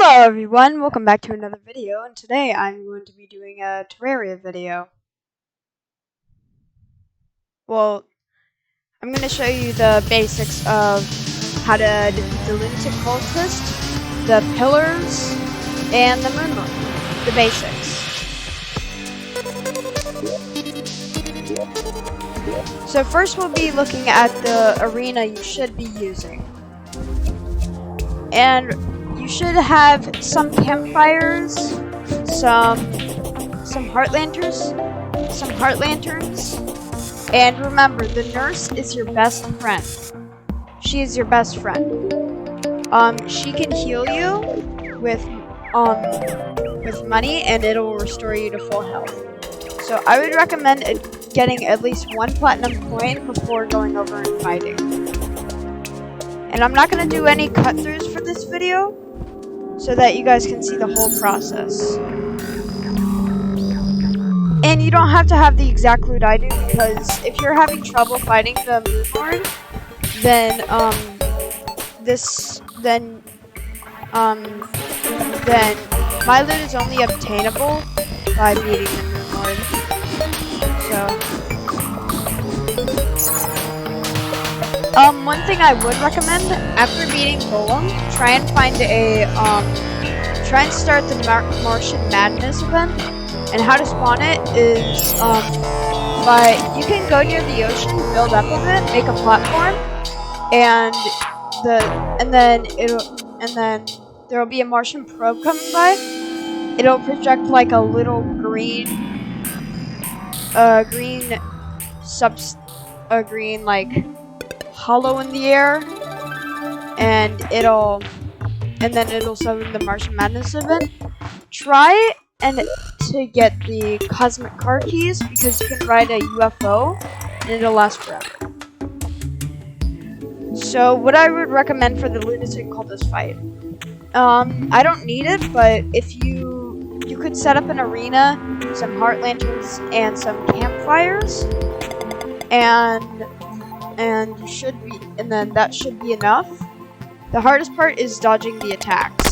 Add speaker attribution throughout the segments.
Speaker 1: Hello everyone, welcome back to another video, and today I'm going to be doing a Terraria video. Well, I'm going to show you the basics of how to defeat the lunatic cultist, the pillars, and the Moonlord. The basics. So first we'll be looking at the arena you should be using. And you should have some campfires, some heart lanterns, and remember, the nurse is your best friend. She is your best friend. She can heal you with money, and it'll restore you to full health. So I would recommend getting at least 1 platinum coin before going over and fighting. And I'm not going to do any cut-throughs for this video, so that you guys can see the whole process. And you don't have to have the exact loot I do, because if you're having trouble fighting the Moonlord, then my loot is only obtainable by beating the Moonlord. One thing I would recommend, after beating Golem, try and start the Martian Madness event. And how to spawn it is, you can go near the ocean, build up a bit, make a platform, and then there'll be a Martian probe coming by. It'll project like a little green like hollow in the air, and then it'll summon the Martian Madness event. Try to get the cosmic car keys, because you can ride a UFO and it'll last forever. So what I would recommend for the lunatic cultist fight, I don't need it, but if you could set up an arena, some heart lanterns, and some campfires, and then that should be enough. The hardest part is dodging the attacks.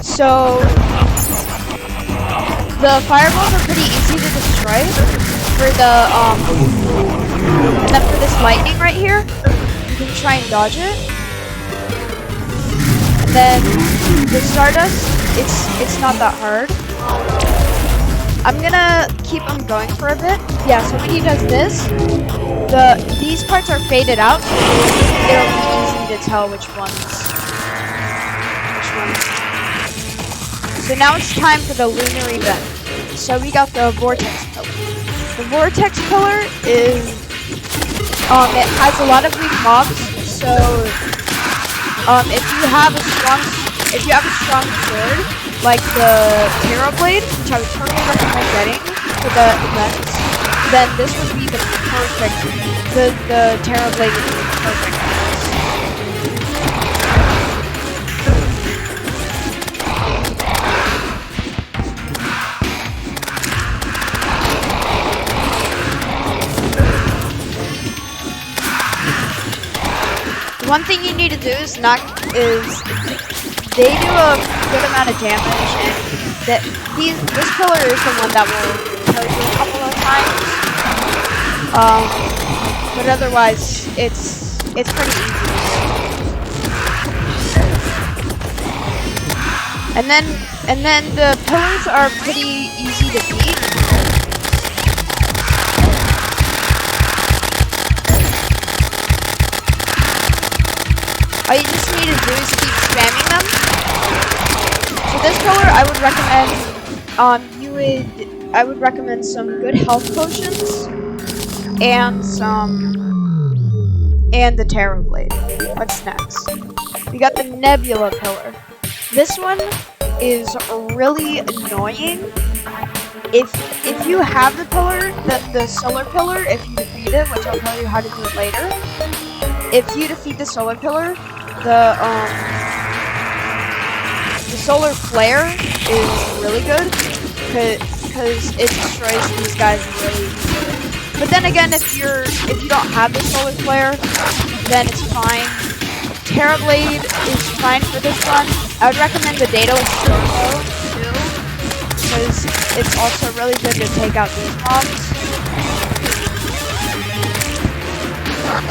Speaker 1: So the fireballs are pretty easy to destroy. And then for this lightning right here, you can try and dodge it. And then the Stardust, it's not that hard. I'm gonna keep him going for a bit. Yeah, so when he does this, these parts are faded out, so it'll be easy to tell which ones. So now it's time for the lunar event. So we got the vortex pillar. The vortex pillar is it has a lot of weak mobs. So if you have a strong sword, like the Terra Blade, which I would totally recommend getting for the events, then this would be the perfect. The Terra Blade would be perfect. One thing you need to do is they do a good amount of damage, and this pillar is the one that will kill you a couple of times. But otherwise, it's pretty easy. And then the pillars are pretty easy to beat. All you just need to do is keep spamming them. So this pillar, I would recommend some good health potions and the Terra Blade. What's next? We got the Nebula pillar. This one is really annoying. If you have the pillar, the solar pillar, if you defeat it, which I'll tell you how to do it later. If you defeat the solar pillar, the solar flare is really good because it destroys these guys really easily. But then again, if you don't have the solar flare, then it's fine. Terrorblade is fine for this one. I would recommend the Dado Stormo too, because it's also really good to take out these mobs.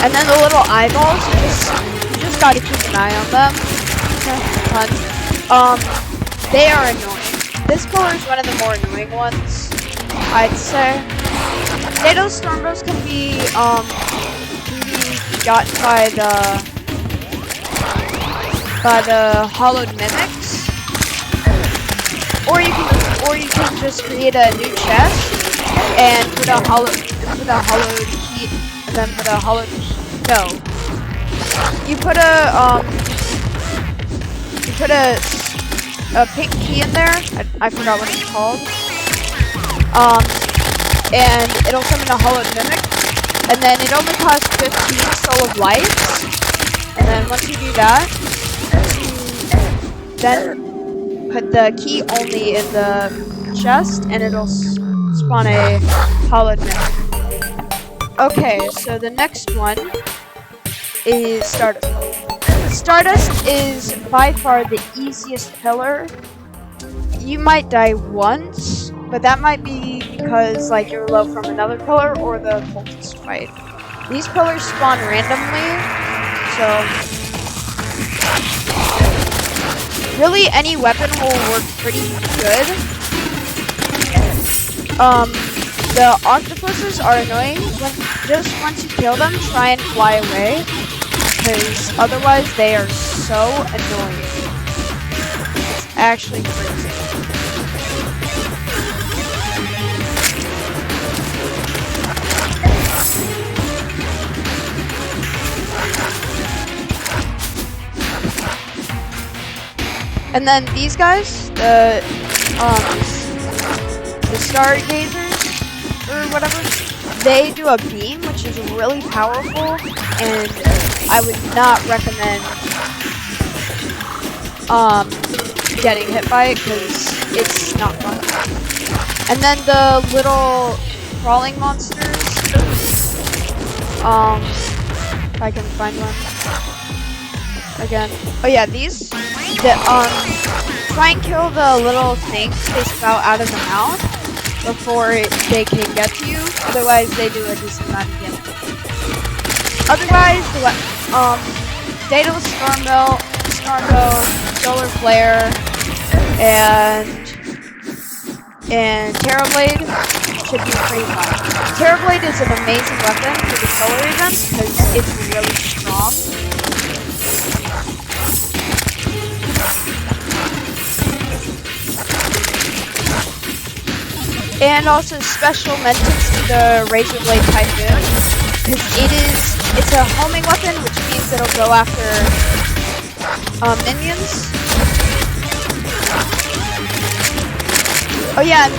Speaker 1: And then the little eyeballs, you just gotta keep an eye on them. They are annoying. This color is one of the more annoying ones, I'd say. Dado Stormbows can be gotten by the hollowed mimics, or you can just create a new chest and put a hollowed key, and then put a hollowed you put a pink key in there. I forgot what it's called. And it'll summon a hollowed mimic, and then it only costs 15 soul of lights. And then once you do that, then put the key only in the chest, and it'll spawn a hollowed mimic. Okay, so the next one is Stardust. Stardust is by far the easiest pillar. You might die once, but that might be because like you're low from another pillar or the cultist fight. These pillars spawn randomly, so really any weapon will work pretty good. The octopuses are annoying. Just once you kill them, try and fly away, because otherwise they are so annoying. It's actually crazy. And then these guys, the stargazers or whatever, they do a beam, which is really powerful, and I would not recommend getting hit by it because it's not fun. And then the little crawling monsters, if I can find one again. Oh yeah, these. Try and kill the little things they spout out of the mouth before they can get to you. Otherwise, they do a decent amount of damage. Otherwise, Dado Stormbow, Solar Flare, and Terrorblade should be pretty fun. Terrorblade is an amazing weapon for the solar events because it's really strong. And also special mentions to the Razor Blade Typhoon, because it's a homing weapon, which means it'll go after minions. Oh yeah,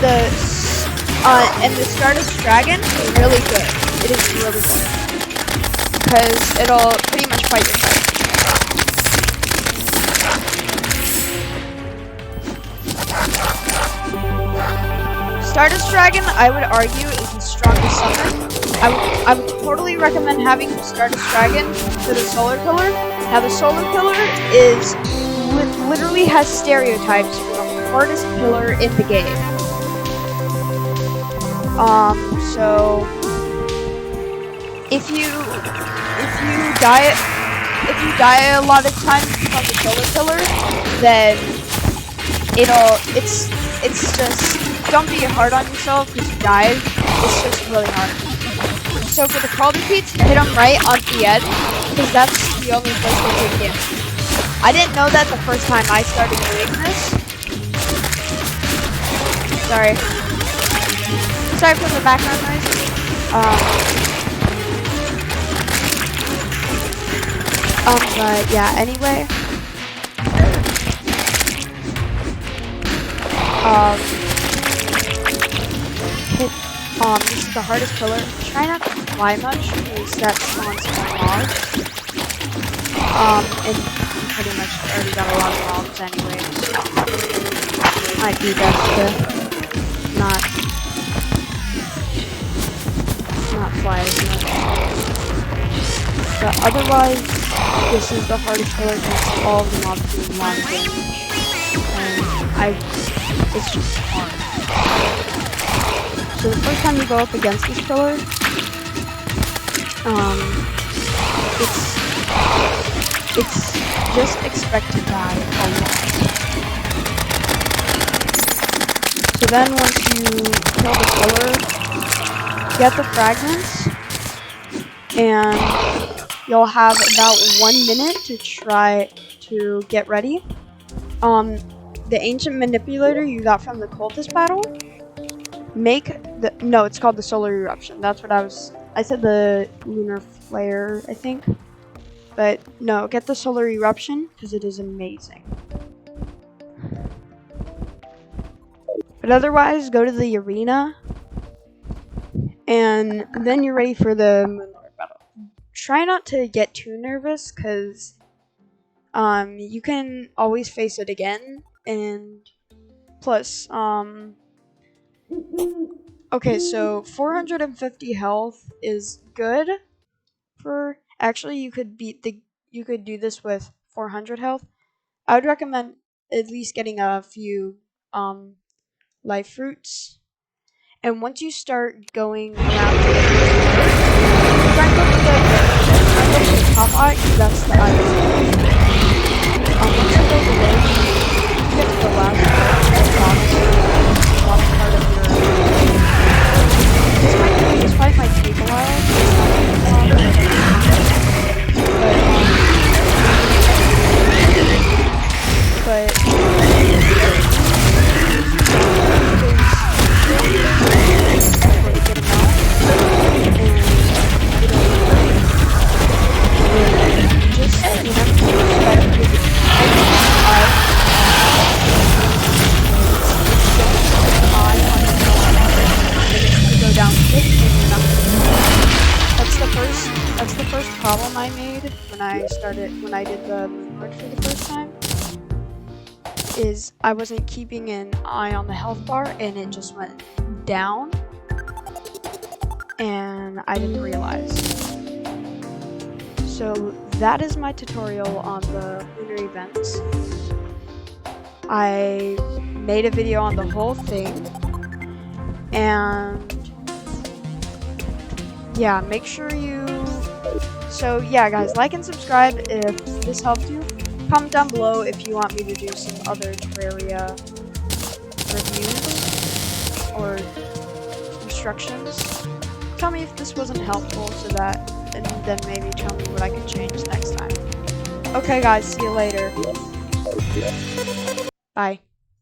Speaker 1: and the Stardust Dragon is really good. It is really good, because it'll pretty much fight your fight. Stardust Dragon, I would argue, is the strongest summon. I would totally recommend having the Stardust Dragon for the Solar Pillar. Now, the Solar Pillar literally has stereotypes for the hardest pillar in the game. So if you die a lot of times from the Solar Pillar, then it's just, don't be hard on yourself because you died. It's just really hard. So for the crawl defeats, hit them right on the edge, because that's the only place they take damage. I didn't know that the first time I started doing this. Sorry for the background noise. But yeah, anyway. This is the hardest pillar. Try not to fly much, because that spawns more mobs. And you pretty much already got a lot of mobs anyway, so might be best to not flag. But otherwise, this is the hardest killer because all of the mobs do a lot of damage. And it's just hard. So the first time you go up against this killer, it's just expect to die a lot. So then once you kill the killer, get the fragments, and you'll have about 1 minute to try to get ready. The ancient manipulator you got from the cultist battle, no, it's called the solar eruption. That's what I said the lunar flare, I think. But no, get the solar eruption because it is amazing. But otherwise, go to the arena, and then you're ready for the Moonlord battle. Try not to get too nervous because you can always face it again, and plus okay, so 450 health is good for actually you could do this with 400 health. I would recommend at least getting a few life fruits. And once you start going around to the try and go for the top eye, because that's the eye that's once you go below, you get to the last bottom part of your this fight might take a while. That's the first problem I made when I did the Moonlord for the first time. Is I wasn't keeping an eye on the health bar and it just went down, and I didn't realize. So that is my tutorial on the lunar events. I made a video on the whole thing, and yeah, make sure you. So yeah, guys, like and subscribe if this helped you. Comment down below if you want me to do some other Terraria reviews or instructions. Tell me if this wasn't helpful and then maybe tell me what I can change next time. Okay guys, see you later. Bye.